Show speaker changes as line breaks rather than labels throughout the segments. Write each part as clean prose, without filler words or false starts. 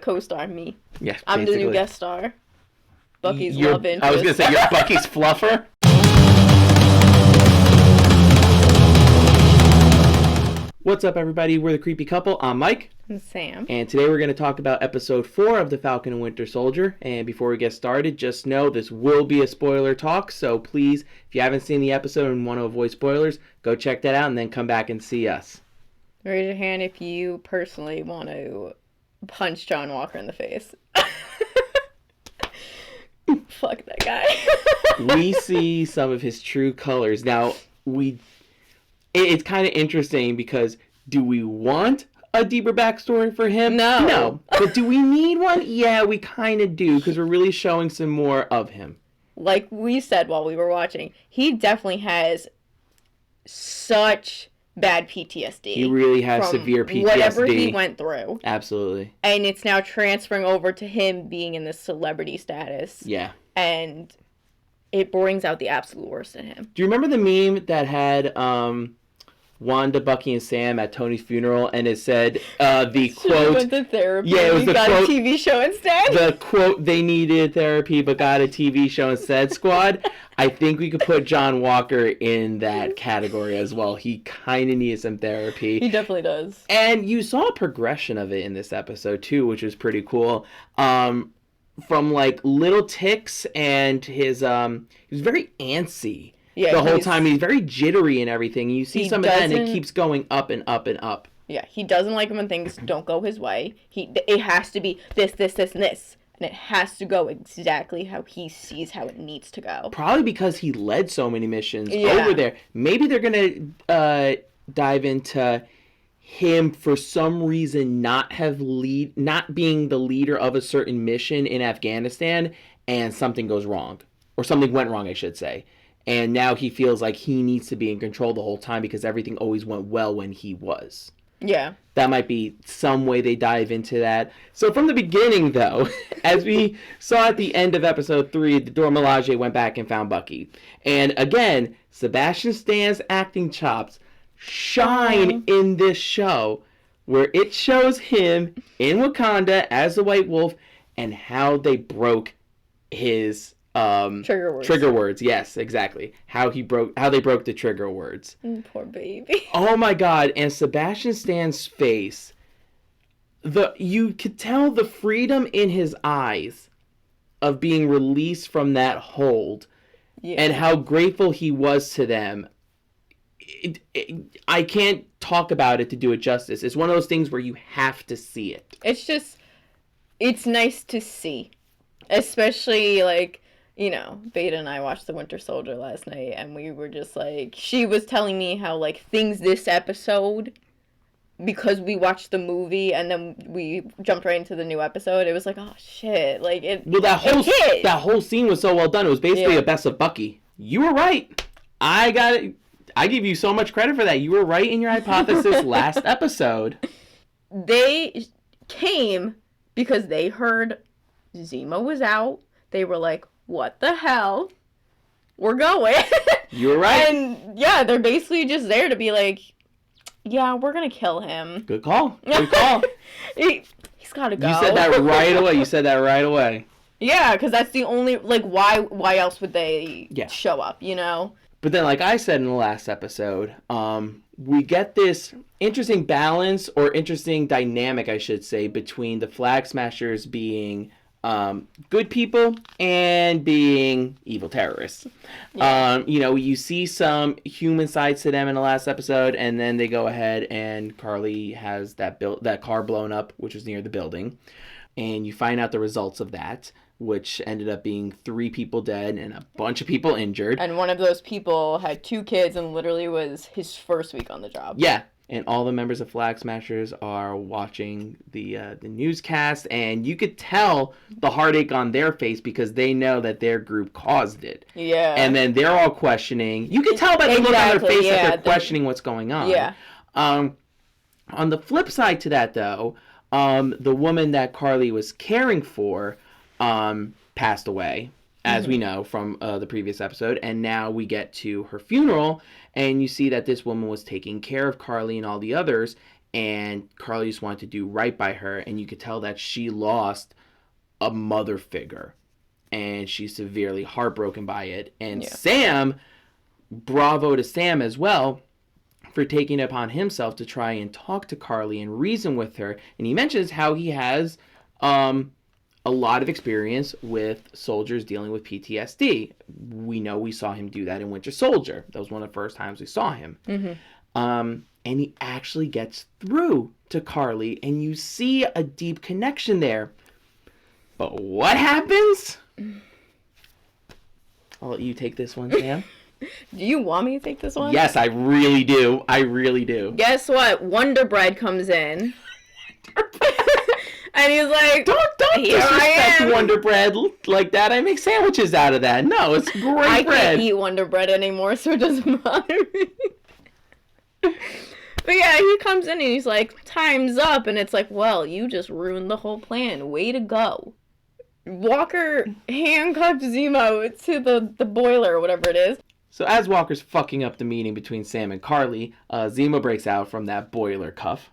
Co-star me.
Yeah,
I'm
basically.
the new guest star. Bucky's love interest.
I was going to say, you're Bucky's fluffer? What's up, everybody? We're the Creepy Couple. I'm Mike.
I'm Sam.
And today we're going to talk about episode 4 of The Falcon and Winter Soldier. And before we get started, just know this will be a spoiler talk. So please, if you haven't seen the episode and want to avoid spoilers, go check that out and then come back and see us.
Raise your hand if you personally want to punch John Walker in the face. Fuck that guy.
We see some of his true colors. Now, it's kind of interesting because do we want a deeper backstory for him?
No.
But do we need one? Yeah, we kind of do, because we're really showing some more of him.
Like we said while we were watching, he definitely has such bad PTSD.
He really has severe PTSD.
Whatever he went through.
Absolutely.
And it's now transferring over to him being in this celebrity status.
Yeah.
And it brings out the absolute worst in him.
Do you remember the meme that had Wanda, Bucky, and Sam at Tony's funeral, and it said the quote...
went to therapy.
Yeah, it was the
got
quote,
a TV show instead.
The quote, they needed therapy but got a TV show instead, squad. I think we could put John Walker in that category as well. He kind of needed some therapy.
He definitely does.
And you saw a progression of it in this episode, too, which was pretty cool. From, like, little ticks, and he was very antsy. Yeah, the whole time. He's very jittery and everything. You see some of that, and it keeps going up and up and up.
Yeah, he doesn't like when things don't go his way. It has to be this, and this. And it has to go exactly how he sees how it needs to go. Probably
because he led so many missions over there. Maybe they're going to dive into him for some reason not being the leader of a certain mission in Afghanistan, and something goes wrong. Or something went wrong, I should say. And now he feels like he needs to be in control the whole time because everything always went well when he was.
Yeah.
That might be some way they dive into that. So from the beginning, though, as we saw at the end of episode 3, the Dora Milaje went back and found Bucky. And again, Sebastian Stan's acting chops shine in this show, where it shows him in Wakanda as the White Wolf and how they broke his...
Trigger words.
Yes, exactly. How they broke the trigger words.
Poor baby.
Oh my god! And Sebastian Stan's face, you could tell the freedom in his eyes of being released from that hold, and how grateful he was to them. I can't talk about it to do it justice. It's one of those things where you have to see it.
It's nice to see, especially like. You know, Beta and I watched The Winter Soldier last night, and we were just like, she was telling me how, like, things this episode, because we watched the movie and then we jumped right into the new episode, it was like, oh, shit, like,
that whole scene was so well done. It was basically a best of Bucky. You were right. I give you so much credit for that. You were right in your hypothesis last episode.
They came because they heard Zemo was out. They were like, what the hell? We're going.
You're right.
And yeah, they're basically just there to be like, yeah, we're going to kill him.
Good call. Good call.
He's got to go.
You said that right away.
Yeah, because that's the only, like, why else would they show up, you know?
But then, like I said in the last episode, we get this interesting balance, or interesting dynamic, I should say, between the Flag Smashers being... good people and being evil terrorists. Yeah. You see some human sides to them in the last episode, and then they go ahead and Carly has that car blown up, which was near the building, and you find out the results of that, which ended up being 3 people dead and a bunch of people injured.
And one of those people had 2 kids and literally was his first week on the job.
Yeah. And all the members of Flag Smashers are watching the newscast, and you could tell the heartache on their face because they know that their group caused it.
Yeah.
And then they're all questioning. You can tell by the look on their face that they're questioning what's going on.
Yeah.
On the flip side to that, though, the woman that Carly was caring for passed away, as we know from the previous episode, and now we get to her funeral, and you see that this woman was taking care of Carly and all the others, and Carly just wanted to do right by her, and you could tell that she lost a mother figure, and she's severely heartbroken by it. And Sam, bravo to Sam as well, for taking it upon himself to try and talk to Carly and reason with her. And he mentions how he has a lot of experience with soldiers dealing with PTSD. We know we saw him do that in Winter Soldier. That was one of the first times we saw him. And he actually gets through to Carly, and you see a deep connection there. But what happens? I'll let you take this one, Sam.
Do you want me to take this one?
Yes, I really do. I really do.
Guess what? Wonder Bread comes in. And he's like,
Don't disrespect Wonder Bread like that. I make sandwiches out of that. No, it's great bread.
I can't eat Wonder Bread anymore, so it doesn't bother me. But yeah, he comes in and he's like, time's up. And it's like, well, you just ruined the whole plan. Way to go. Walker handcuffed Zemo to the boiler or whatever it is.
So as Walker's fucking up the meeting between Sam and Carly, Zemo breaks out from that boiler cuff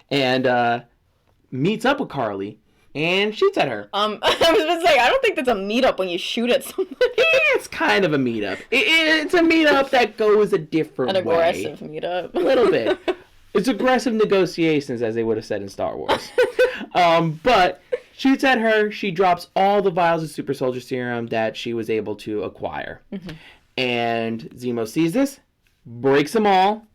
and meets up with Carly and shoots at her.
I was gonna say, I don't think that's a meetup when you shoot at somebody.
It's kind of a meetup. It's a meetup that goes a different way.
An aggressive meetup.
A little bit. It's aggressive negotiations, as they would have said in Star Wars. But shoots at her. She drops all the vials of super soldier serum that she was able to acquire. And Zemo sees this, breaks them all,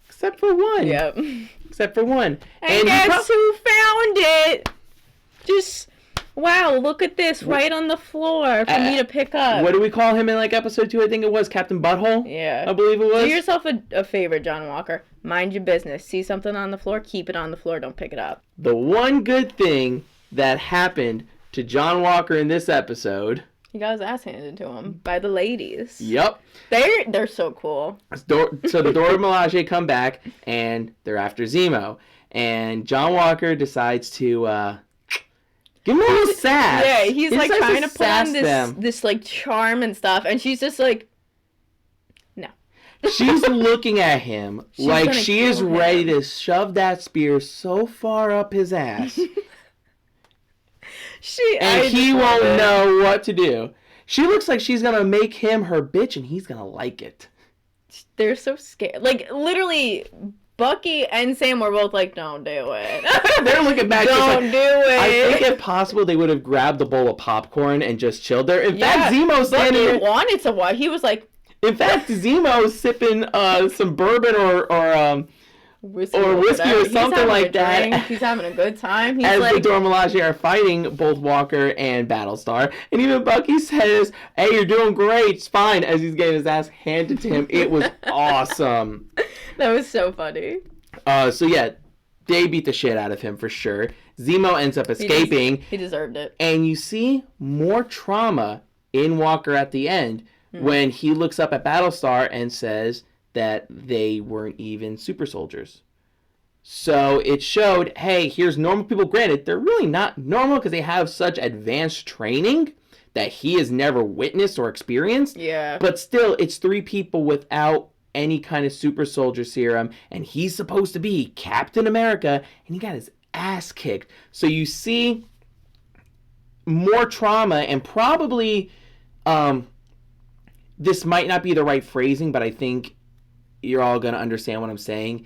except for one.
Yep.
Except for one.
And guess who found it? Just, wow, look at this, right on the floor for me to pick up.
What do we call him in like episode 2? I think it was Captain Butthole.
Yeah.
I believe it was.
Do yourself a favor, John Walker. Mind your business. See something on the floor, keep it on the floor, don't pick it up.
The one good thing that happened to John Walker in this episode...
He got his ass handed to him by the ladies.
Yep.
They're so cool.
So the Dora Milaje come back, and they're after Zemo. And John Walker decides to give him a little sass.
Yeah, he's like trying to put on
them.
this like charm and stuff, and she's just like, no.
She's looking at him like she is ready to shove that spear so far up his ass. He won't know what to do. She looks like she's gonna make him her bitch, and he's gonna like it.
They're so scared. Like, literally, Bucky and Sam were both like, don't do it.
They're looking back.
Don't do it.
I think if possible, they would have grabbed a bowl of popcorn and just chilled there. In fact, Zemo's standing.
Bucky wanted to watch. He was like.
In fact, Zemo's sipping some bourbon or whiskey or something like that.
He's having a good time. He's
as
like,
the Dora Milaje are fighting both Walker and Battlestar. And even Bucky says, hey, you're doing great. It's fine. As he's getting his ass handed to him. It was awesome.
That was so funny.
So yeah, they beat the shit out of him for sure. Zemo ends up escaping.
He deserved it.
And you see more trauma in Walker at the end when he looks up at Battlestar and says that they weren't even super soldiers. So it showed, hey, here's normal people. Granted, they're really not normal because they have such advanced training that he has never witnessed or experienced.
Yeah.
But still, it's 3 people without any kind of super soldier serum, and he's supposed to be Captain America, and he got his ass kicked. So you see more trauma, and probably this might not be the right phrasing, but I think you're all going to understand what I'm saying.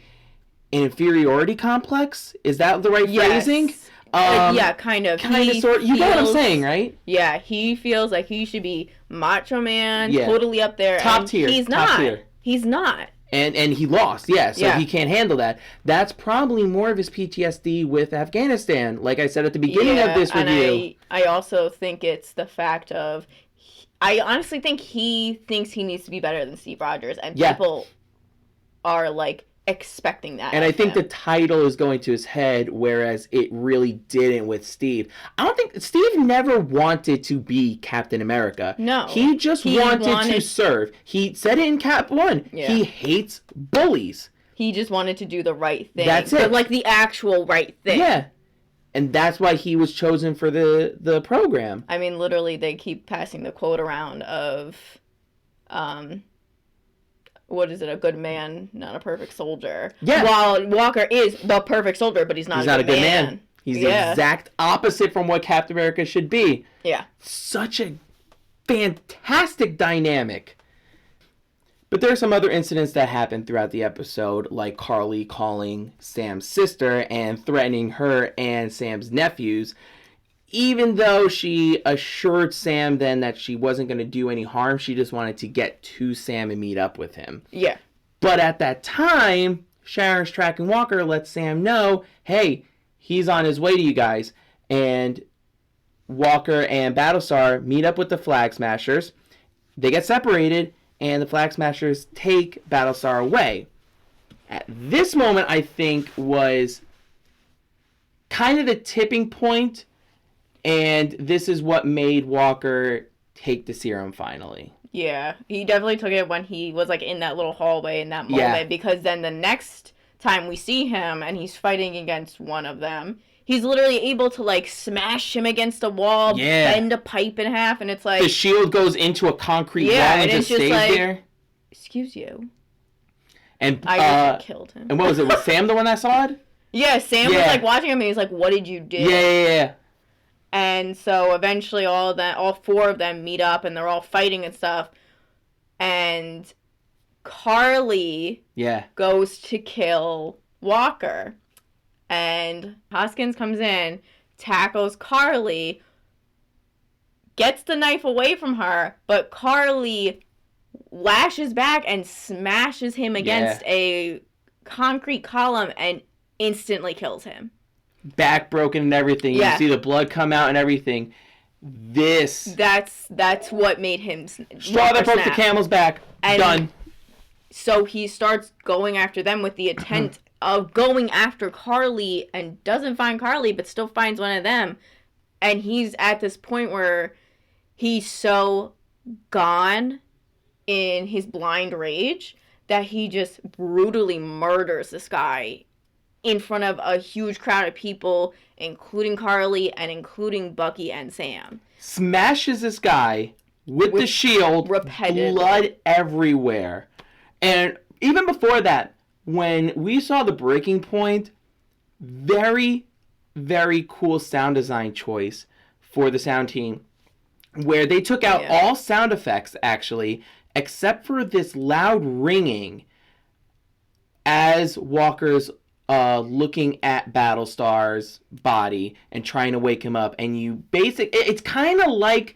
An inferiority complex? Is that the right phrasing?
Yeah, kind of.
Sort. You know what I'm saying, right?
Yeah, he feels like he should be Macho Man, totally up there.
Top tier.
He's not.
Top tier.
He's not.
And he lost, so he can't handle that. That's probably more of his PTSD with Afghanistan, like I said at the beginning of this review.
And I also think it's the fact of, I honestly think he thinks he needs to be better than Steve Rogers, and people are like expecting that.
And I think the title is going to his head, whereas it really didn't with Steve. I don't think Steve never wanted to be Captain America.
No.
He just wanted to serve. He said it in Cap 1. Yeah. He hates bullies.
He just wanted to do the right thing.
That's it.
But like the actual right thing.
Yeah. And that's why he was chosen for the program.
I mean, literally, they keep passing the quote around of, what is it, a good man, not a perfect soldier.
Yeah.
While Walker is the perfect soldier, but he's not a good man.
He's the exact opposite from what Captain America should be.
Yeah.
Such a fantastic dynamic. But there are some other incidents that happen throughout the episode, like Carly calling Sam's sister and threatening her and Sam's nephews, even though she assured Sam then that she wasn't going to do any harm. She just wanted to get to Sam and meet up with him.
Yeah.
But at that time, Sharon's tracking Walker lets Sam know, hey, he's on his way to you guys. And Walker and Battlestar meet up with the Flag Smashers. They get separated, and the Flag Smashers take Battlestar away. At this moment, I think, was kind of the tipping point, and this is what made Walker take the serum finally.
Yeah, he definitely took it when he was, like, in that little hallway in that moment, because then the next time we see him and he's fighting against one of them, he's literally able to, like, smash him against a wall, bend a pipe in half, and it's like...
The shield goes into a concrete wall and just stays like, there.
Excuse you.
And
I just killed him.
And what was it? Was Sam the one that saw it?
Yeah, Sam was, like, watching him, and he's like, what did you do?
Yeah.
And so eventually all four of them meet up, and they're all fighting and stuff. And Carly goes to kill Walker. And Hoskins comes in, tackles Carly, gets the knife away from her, but Carly lashes back and smashes him against a concrete column and instantly kills him. Back
broken and everything. You see the blood come out and everything. That's
what made him
straw that broke the camel's back. And done.
So he starts going after them with the intent of going after Carly, and doesn't find Carly, but still finds one of them. And he's at this point where he's so gone in his blind rage that he just brutally murders this guy in front of a huge crowd of people, including Carly and including Bucky and Sam.
Smashes this guy with the shield, blood everywhere. And even before that, when we saw the breaking point, very, very cool sound design choice for the sound team, where they took out all sound effects, actually, except for this loud ringing as Walker's looking at Battlestar's body and trying to wake him up. And it's kind of like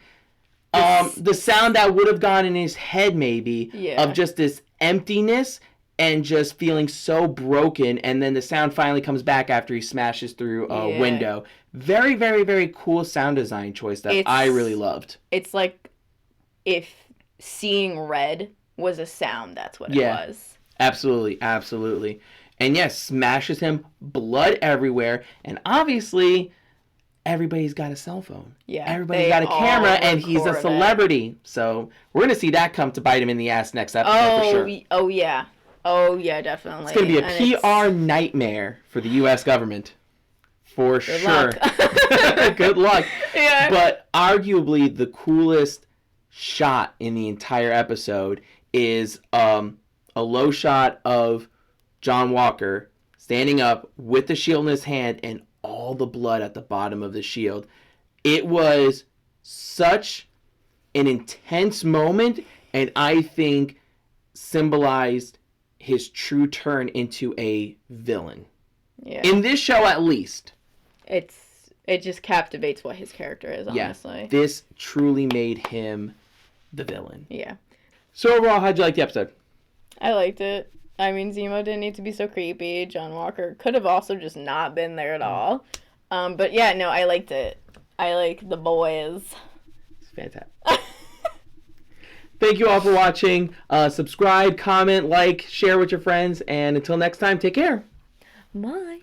the sound that would have gone in his head, maybe, of just this emptiness and just feeling so broken, and then the sound finally comes back after he smashes through a window. Very, very, very cool sound design choice that I really loved.
It's like if seeing red was a sound, that's what it was.
Absolutely, absolutely. And yes, smashes him, blood everywhere, and obviously everybody's got a cell phone. Yeah. Everybody's got a camera, and he's a celebrity. So we're going to see that come to bite him in the ass next episode for sure.
Oh, yeah. Oh, yeah, definitely.
It's going to be a PR nightmare for the U.S. government. For sure. Good luck. Yeah. But arguably the coolest shot in the entire episode is a low shot of John Walker standing up with the shield in his hand and all the blood at the bottom of the shield. It was such an intense moment, and I think symbolized his true turn into a villain. Yeah. In this show, at least.
It just captivates what his character is, honestly.
Yeah, this truly made him the villain.
Yeah.
So overall, how'd you like the episode?
I liked it. I mean, Zemo didn't need to be so creepy. John Walker could have also just not been there at all. But yeah, no, I liked it. I like the boys.
It's fantastic. Thank you all for watching. Subscribe, comment, like, share with your friends. And until next time, take care.
Bye.